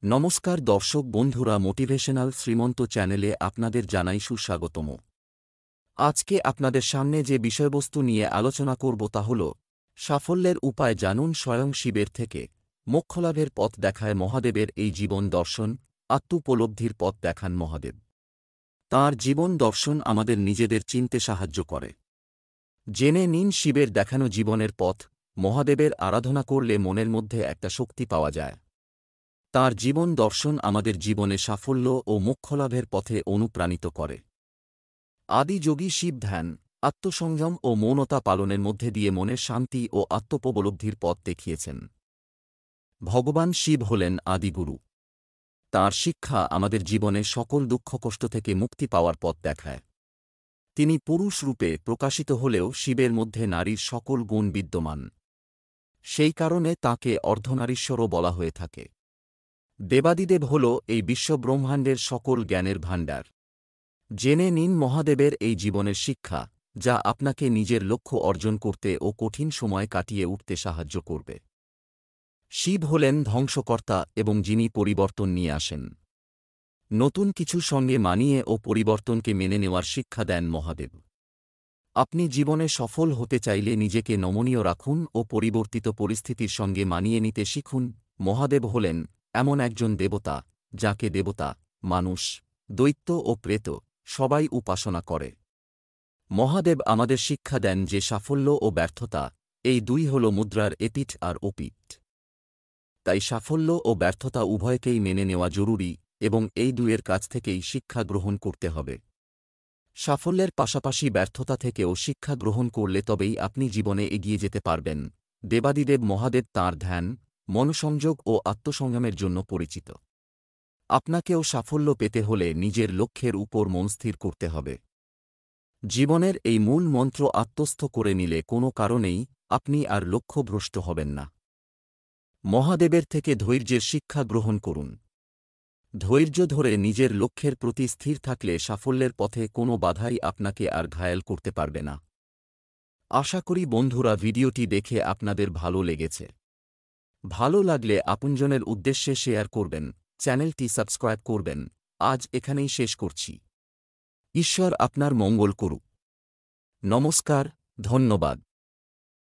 নমস্কার দর্শক বন্ধুরা, মোটিভেশনাল শ্রীমন্ত চ্যানেলে আপনাদের জানাই সুস্বাগতম। আজকে আপনাদের সামনে যে বিষয়বস্তু নিয়ে আলোচনা করব তা হল সাফল্যের উপায় জানুন স্বয়ং শিবের থেকে। মোক্ষলাভের পথ দেখায় মহাদেবের এই জীবন দর্শন, আত্মোপলব্ধির পথ দেখান মহাদেব। তাঁর জীবন দর্শন আমাদের নিজেদের চিনতে সাহায্য করে। জেনে নিন শিবের দেখানো জীবনের পথ। মহাদেবের আরাধনা করলে মনের মধ্যে একটা শক্তি পাওয়া যায়। তাঁর জীবন দর্শন আমাদের জীবনে সাফল্য ও মোক্ষলাভের পথে অনুপ্রাণিত করে। আদি যোগী শিব ধ্যান, আত্মসংযম ও মৌনতা পালনের মধ্যে দিয়ে মনের শান্তি ও আত্মোপলব্ধির পথ দেখিয়েছেন। ভগবান শিব হলেন আদিগুরু। তাঁর শিক্ষা আমাদের জীবনে সকল দুঃখ কষ্ট থেকে মুক্তি পাওয়ার পথ দেখায়। তিনি পুরুষ রূপে প্রকাশিত হলেও শিবের মধ্যে নারীর সকল গুণ বিদ্যমান। সেই কারণে তাঁকে অর্ধনারীশ্বরও বলা হয়ে থাকে। দেবাদিদেব হল এই বিশ্বব্রহ্মাণ্ডের সকল জ্ঞানের ভাণ্ডার। জেনে নিন মহাদেবের এই জীবনের শিক্ষা, যা আপনাকে নিজের লক্ষ্য অর্জন করতে ও কঠিন সময় কাটিয়ে উঠতে সাহায্য করবে। শিব হলেন ধ্বংসকর্তা এবং যিনি পরিবর্তন নিয়ে আসেন। নতুন কিছুর সঙ্গে মানিয়ে ও পরিবর্তনকে মেনে নেওয়ার শিক্ষা দেন মহাদেব। আপনি জীবনে সফল হতে চাইলে নিজেকে নমনীয় রাখুন ও পরিবর্তিত পরিস্থিতির সঙ্গে মানিয়ে নিতে শিখুন। মহাদেব হলেন এমন একজন দেবতা, যাকে দেবতা, মানুষ, দৈত্য ও প্রেত সবাই উপাসনা করে। মহাদেব আমাদের শিক্ষা দেন যে সাফল্য ও ব্যর্থতা, এই দুই হল মুদ্রার এপিঠ আর ওপিঠ। তাই সাফল্য ও ব্যর্থতা উভয়কেই মেনে নেওয়া জরুরি এবং এই দুইয়ের কাছ থেকেই শিক্ষা গ্রহণ করতে হবে। সাফল্যের পাশাপাশি ব্যর্থতা থেকেও শিক্ষা গ্রহণ করলে তবেই আপনি জীবনে এগিয়ে যেতে পারবেন। দেবাদিদেব মহাদেব তাঁর ধ্যান, মনসংযোগ ও আত্মসংযমের জন্য পরিচিত। আপনাকেও সাফল্য পেতে হলে নিজের লক্ষ্যের উপর মন স্থির করতে হবে। জীবনের এই মূল মন্ত্র আত্মস্থ করে নিলে কোনো কারণেই আপনি আর লক্ষ্যভ্রষ্ট হবেন না। মহাদেবের থেকে ধৈর্যের শিক্ষা গ্রহণ করুন। ধৈর্য ধরে নিজের লক্ষ্যের প্রতি স্থির থাকলে সাফল্যের পথে কোনো বাধাই আপনাকে আর ঘায়েল করতে পারবে না। আশা করি বন্ধুরা ভিডিওটি দেখে আপনাদের ভালো লেগেছে। ভালো লাগলে আপনজনের উদ্দেশ্যে শেয়ার করবেন, চ্যানেলটি সাবস্ক্রাইব করবেন। আজ এখানেই শেষ করছি। ঈশ্বর আপনার মঙ্গল করুক। নমস্কার, ধন্যবাদ।